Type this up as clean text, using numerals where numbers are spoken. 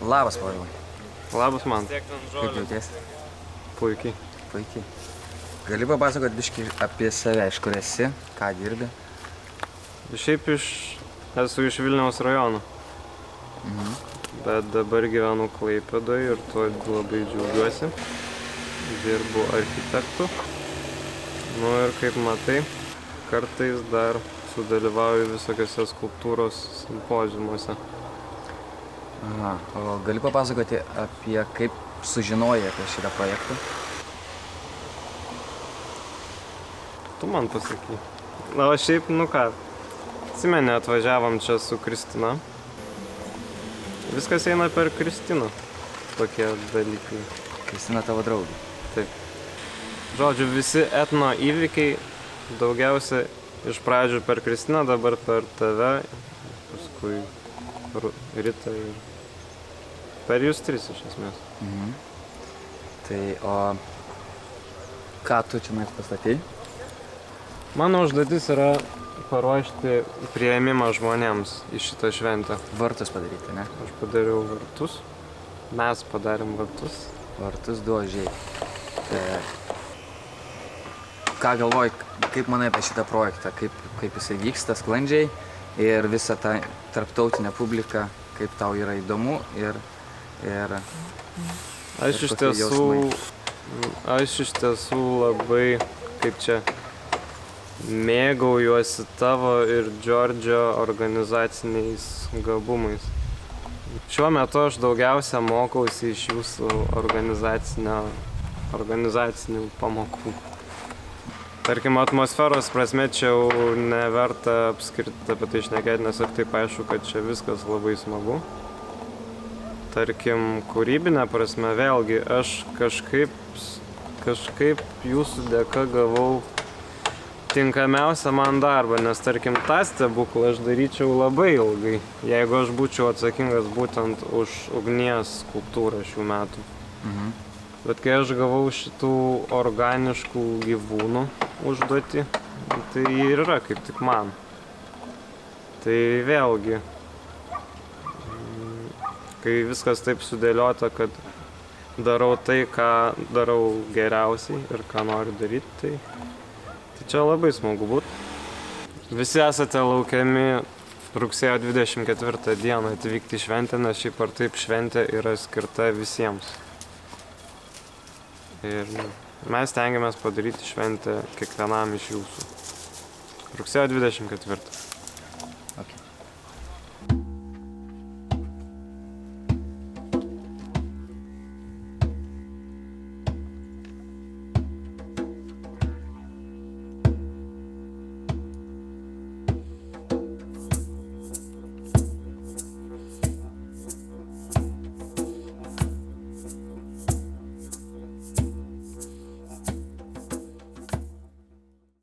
Labas, Povilai. Labas man. Kaip jautiesi? Puikiai. Puikiai. Gali papasakot biškį apie save, iš kur esi, ką dirbi? Šiaip esu iš Vilniaus rajono. Bet dabar gyvenu Klaipėdoje ir tuo labai džiaugiuosi. Dirbu architektu. Nu ir kaip matai, kartais dar sudalyvauju visokiose skulptūros simpoziumuose. Aha, o gali papasakoti apie kaip sužinojai apie šitą projektą? Tu man pasakai. Na, o šiaip, nu ką, atsimeni, atvažiavom čia su Kristina. Viskas eina per Kristiną, tokie dalykai. Kristina tavo draugė. Taip. Žodžiu, visi etno įvykiai daugiausia iš pradžių per Kristiną, dabar per tave, paskui Ritą ir per jūs tris iš esmės. Tai, o ką tu čia pastatei? Mano užduotis yra paruošti priėmimą žmonėms į šitą šventę. Vartus padaryti, ne? Aš padariau vartus, mes padarėm vartus. Vartus du ožiai. Ką galvoji, kaip manai apie šitą projektą, kaip jisai vyksta sklandžiai ir visą tą tarptautinę publiką, kaip tau yra įdomu ir Aš iš tiesų labai, kaip čia, mėgaujuosi tavo ir Džordžio organizaciniais gabumais. Šiuo metu aš daugiausia mokausi iš jūsų organizacinių pamokų. Tarkim, atmosferos prasme čia jau neverta apskritai apie tai šnekėti, nes ir taip aišku, kad čia viskas labai smagu. Tarkim, kūrybinė prasme vėlgi aš kažkaip jūsų dėka gavau tinkamiausią man darbą, nes tarkim, tą stebuklą aš daryčiau labai ilgai, jeigu aš būčiau atsakingas būtent už ugnies skulptūrą šių metų. Bet kai aš gavau šitų organiškų gyvūnų užduotį, tai ir yra kaip tik man. Tai vėlgi, kai viskas taip sudėliota, kad darau tai, ką darau geriausiai ir ką noriu daryti, tai čia labai smagu būt. Visi esate laukiami rugsėjo 24 dieną atvykti į šventę, nes šiaip ar taip šventė yra skirta visiems. Ir mes stengiamės padaryti šventę kiekvienam iš jūsų. Rugsėjo 24.